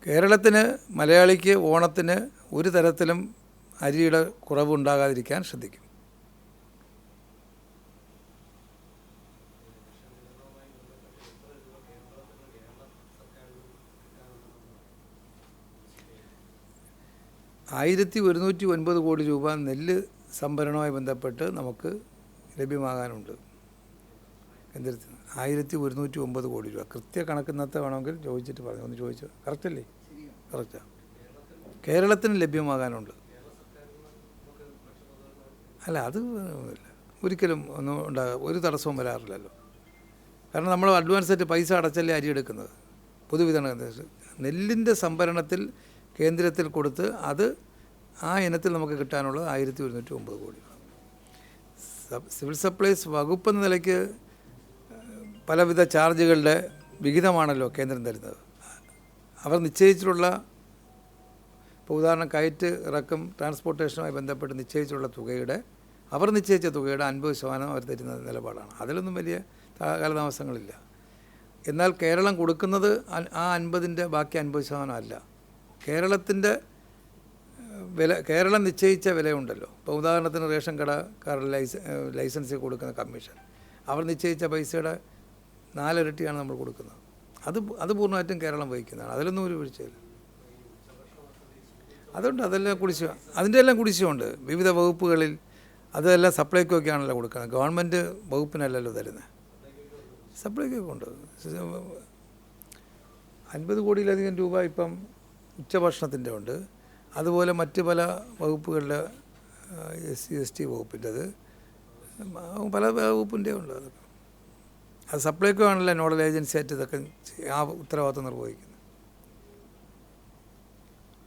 കേരളത്തിന് മലയാളിക്ക് ഓണത്തിന് ഒരു തരത്തിലും അരിയുടെ കുറവുണ്ടാകാതിരിക്കാൻ ശ്രദ്ധിക്കും. ₹1109 കോടി നെല്ല് സംഭരണവുമായി ബന്ധപ്പെട്ട് നമുക്ക് ലഭ്യമാകാനുണ്ട്. കേന്ദ്രത്തിൽ 1109 കോടി രൂപ. കൃത്യ കണക്കിന്നത്തെ വേണമെങ്കിൽ ചോദിച്ചിട്ട് പറഞ്ഞു. ഒന്ന് ചോദിച്ചു. കറക്റ്റല്ലേ? കറക്റ്റാണ്. കേരളത്തിന് ലഭ്യമാകാനുണ്ട്. അല്ല, അത് ഒരിക്കലും ഒന്നും ഒരു തടസ്സവും വരാറില്ലല്ലോ. കാരണം നമ്മൾ അഡ്വാൻസ് ആയിട്ട് പൈസ അടച്ചല്ലേ അരി എടുക്കുന്നത്. പൊതുവിതരണ നെല്ലിൻ്റെ സംഭരണത്തിൽ കേന്ദ്രത്തിൽ കൊടുത്ത് അത് ആ ഇനത്തിൽ നമുക്ക് കിട്ടാനുള്ളത് 1109 കോടി. സിവിൽ സപ്ലൈസ് വകുപ്പ് എന്ന നിലയ്ക്ക് പലവിധ ചാർജുകളുടെ വിഹിതമാണല്ലോ കേന്ദ്രം തരുന്നത്. അവർ നിശ്ചയിച്ചിട്ടുള്ള, ഇപ്പോൾ ഉദാഹരണം കയറ്റ് ഇറക്കും ട്രാൻസ്പോർട്ടേഷനുമായി ബന്ധപ്പെട്ട് നിശ്ചയിച്ചിട്ടുള്ള തുകയുടെ, അവർ നിശ്ചയിച്ച തുകയുടെ 50% അവർ തരുന്ന നിലപാടാണ്. അതിലൊന്നും വലിയ കാലതാമസങ്ങളില്ല. എന്നാൽ കേരളം കൊടുക്കുന്നത് ആ 50-ൻ്റെ ബാക്കി 50% അല്ല. കേരളത്തിൻ്റെ വില, കേരളം നിശ്ചയിച്ച വിലയുണ്ടല്ലോ. ഇപ്പോൾ ഉദാഹരണത്തിന് റേഷൻ കടക്കാരുടെ ലൈസൻസിൽ കൊടുക്കുന്ന കമ്മീഷൻ, അവർ നിശ്ചയിച്ച പൈസയുടെ 4 ഇരട്ടിയാണ് നമ്മൾ കൊടുക്കുന്നത്. അത് പൂർണ്ണമായിട്ടും കേരളം വഹിക്കുന്നതാണ്. അതിലൊന്നും ഒരു വീഴ്ചയില്ല. അതുകൊണ്ട് അതെല്ലാം കുടിശ്ശിക, അതിൻ്റെ എല്ലാം കുടിശ്ശികയുണ്ട് വിവിധ വകുപ്പുകളിൽ. അതെല്ലാം സപ്ലൈക്കൊക്കെയാണല്ലോ കൊടുക്കുന്നത്, ഗവൺമെൻറ് വകുപ്പിനല്ലല്ലോ തരുന്നത്. സപ്ലൈക്കൊക്കെ ഉണ്ട്. 50 കോടിയിലധികം രൂപ ഇപ്പം ഉച്ചഭക്ഷണത്തിൻ്റെ ഉണ്ട്. അതുപോലെ മറ്റ് പല വകുപ്പുകളുടെ SC/ST വകുപ്പിൻ്റെത്, പല വകുപ്പിൻ്റെ ഉണ്ട്. അതൊക്കെ അത് സപ്ലൈക്കോ ആണല്ലോ നോഡൽ ഏജൻസി ആയിട്ട് ഇതൊക്കെ ആ ഉത്തരവാദിത്വം നിർവഹിക്കുന്നത്.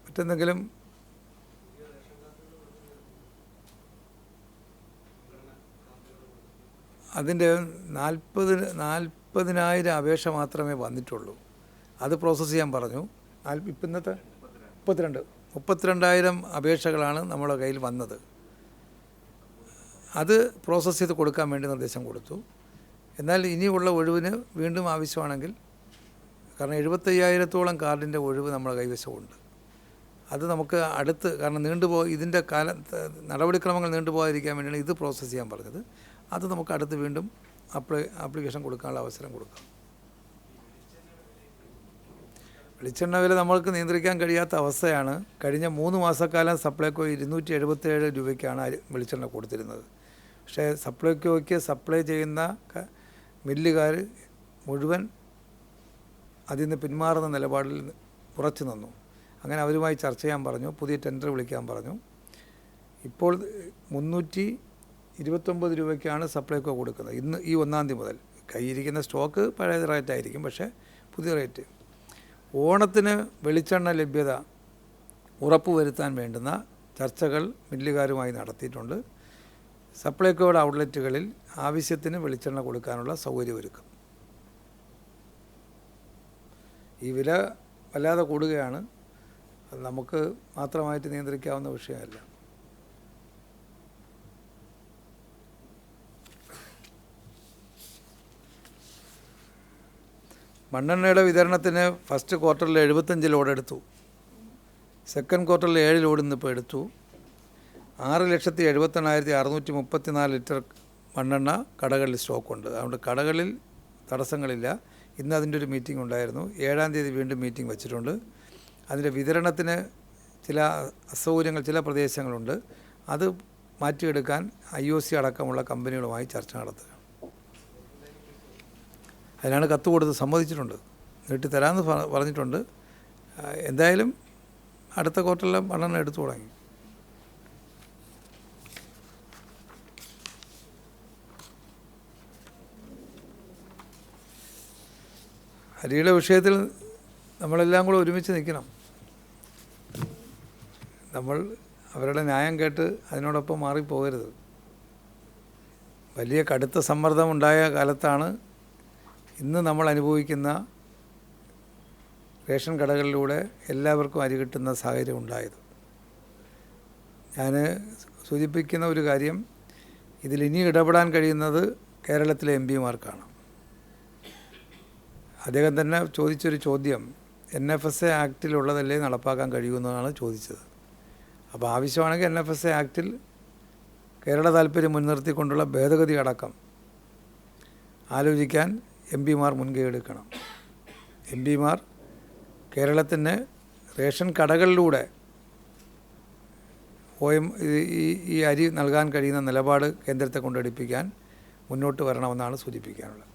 മറ്റെന്തെങ്കിലും അതിൻ്റെ 40,000 അപേക്ഷ മാത്രമേ വന്നിട്ടുള്ളൂ. അത് പ്രോസസ്സ് ചെയ്യാൻ പറഞ്ഞു. ഇന്നത്തെ 32,000 അപേക്ഷകളാണ് നമ്മുടെ കയ്യിൽ വന്നത്. അത് പ്രോസസ്സ് ചെയ്ത് കൊടുക്കാൻ വേണ്ടി നിർദ്ദേശം കൊടുത്തു. എന്നാൽ ഇനിയുള്ള ഒഴിവിന് വീണ്ടും ആവശ്യമാണെങ്കിൽ, കാരണം 75,000-ഓളം കാർഡിൻ്റെ ഒഴിവ് നമ്മുടെ കൈവശമുണ്ട്. അത് നമുക്ക് കാരണം ഇതിൻ്റെ നടപടിക്രമങ്ങൾ നീണ്ടുപോകാതിരിക്കാൻ വേണ്ടിയാണ് ഇത് പ്രോസസ്സ് ചെയ്യാൻ പറഞ്ഞത്. അത് നമുക്ക് അടുത്ത് വീണ്ടും ആപ്ലിക്കേഷൻ കൊടുക്കാനുള്ള അവസരം കൊടുക്കാം. വെളിച്ചെണ്ണ വില നമ്മൾക്ക് നിയന്ത്രിക്കാൻ കഴിയാത്ത അവസ്ഥയാണ്. കഴിഞ്ഞ 3 മാസക്കാലം സപ്ലൈക്കോ 277 രൂപയ്ക്കാണ് വെളിച്ചെണ്ണ കൊടുത്തിരുന്നത്. പക്ഷേ സപ്ലൈക്കോയ്ക്ക് സപ്ലൈ ചെയ്യുന്ന മില്ലുകാർ മുഴുവൻ അതിൽ നിന്ന് പിന്മാറുന്ന നിലപാടിൽ ഉറച്ചു നിന്നു. അങ്ങനെ അവരുമായി ചർച്ച ചെയ്യാൻ പറഞ്ഞു, പുതിയ ടെൻഡർ വിളിക്കാൻ പറഞ്ഞു. ഇപ്പോൾ 329 രൂപയ്ക്കാണ് സപ്ലൈക്കോ കൊടുക്കുന്നത്. ഇന്ന് ഈ 1-ാം തീയതി മുതൽ. കയ്യിരിക്കുന്ന സ്റ്റോക്ക് പഴയ റേറ്റായിരിക്കും, പക്ഷേ പുതിയ റേറ്റ്. ഓണത്തിന് വെളിച്ചെണ്ണ ലഭ്യത ഉറപ്പുവരുത്താൻ വേണ്ടുന്ന ചർച്ചകൾ മില്ലുകാരുമായി നടത്തിയിട്ടുണ്ട്. സപ്ലൈക്കോയുടെ ഔട്ട്ലെറ്റുകളിൽ ആവശ്യത്തിന് വെളിച്ചെണ്ണ കൊടുക്കാനുള്ള സൗകര്യമൊരുക്കും. ഈ വില വല്ലാതെ കൂടുകയാണ്. അത് നമുക്ക് മാത്രമായിട്ട് നിയന്ത്രിക്കാവുന്ന വിഷയമല്ല. മണ്ണെണ്ണയുടെ വിതരണത്തിന് ഫസ്റ്റ് ക്വാർട്ടറിൽ 75 ലോഡ് എടുത്തു. സെക്കൻഡ് ക്വാർട്ടറിൽ 7 ലോഡ് ഇന്നിപ്പോൾ എടുത്തു. 6,78,634 ലിറ്റർ മണ്ണെണ്ണ കടകളിൽ സ്റ്റോക്കുണ്ട്. അതുകൊണ്ട് കടകളിൽ തടസ്സങ്ങളില്ല. ഇന്ന് അതിൻ്റെ ഒരു മീറ്റിംഗ് ഉണ്ടായിരുന്നു. 7-ാം തീയതി വീണ്ടും മീറ്റിംഗ് വച്ചിട്ടുണ്ട്. അതിൻ്റെ വിതരണത്തിന് ചില അസൗകര്യങ്ങൾ ചില പ്രദേശങ്ങളുണ്ട്. അത് മാറ്റിയെടുക്കാൻ IOC അടക്കമുള്ള കമ്പനികളുമായി ചർച്ച നടത്തുക. അതിനാണ് കത്ത് കൊടുത്ത് സമ്മതിച്ചിട്ടുണ്ട്. നീട്ടിത്തരാമെന്ന് പറഞ്ഞിട്ടുണ്ട്. എന്തായാലും അടുത്ത ക്വാർട്ടറിലെ മണ്ണെണ്ണ എടുത്തു തുടങ്ങി. അരിയുടെ വിഷയത്തിൽ നമ്മളെല്ലാം കൂടെ ഒരുമിച്ച് നിൽക്കണം. നമ്മൾ അവരുടെ ന്യായം കേട്ട് അതിനോടൊപ്പം മാറിപ്പോകരുത്. വലിയ കടുത്ത സമ്മർദ്ദമുണ്ടായ കാലത്താണ് ഇന്ന് നമ്മൾ അനുഭവിക്കുന്ന റേഷൻ കടകളിലൂടെ എല്ലാവർക്കും അരി കിട്ടുന്ന സാഹചര്യം ഉണ്ടായത്. ഞാൻ സൂചിപ്പിക്കുന്ന ഒരു കാര്യം, ഇതിലിനി ഇടപെടാൻ കഴിയുന്നത് കേരളത്തിലെ MP മാർക്കാണ്. അദ്ദേഹം തന്നെ ചോദിച്ചൊരു ചോദ്യം, NFSA ആക്റ്റിലുള്ളതല്ലേ നടപ്പാക്കാൻ കഴിയുമെന്നാണ് ചോദിച്ചത്. അപ്പോൾ ആവശ്യമാണെങ്കിൽ NFSA ആക്റ്റിൽ കേരള താല്പര്യം മുൻനിർത്തിക്കൊണ്ടുള്ള ഭേദഗതി അടക്കം ആലോചിക്കാൻ MP-മാർ മുൻകൈ എടുക്കണം. MP-മാർ കേരളത്തിന് റേഷൻ കടകളിലൂടെ ഈ അരി നൽകാൻ കഴിയുന്ന നിലപാട് കേന്ദ്രത്തെ കൊണ്ടെടുപ്പിക്കാൻ മുന്നോട്ട് വരണമെന്നാണ് സൂചിപ്പിക്കാനുള്ളത്.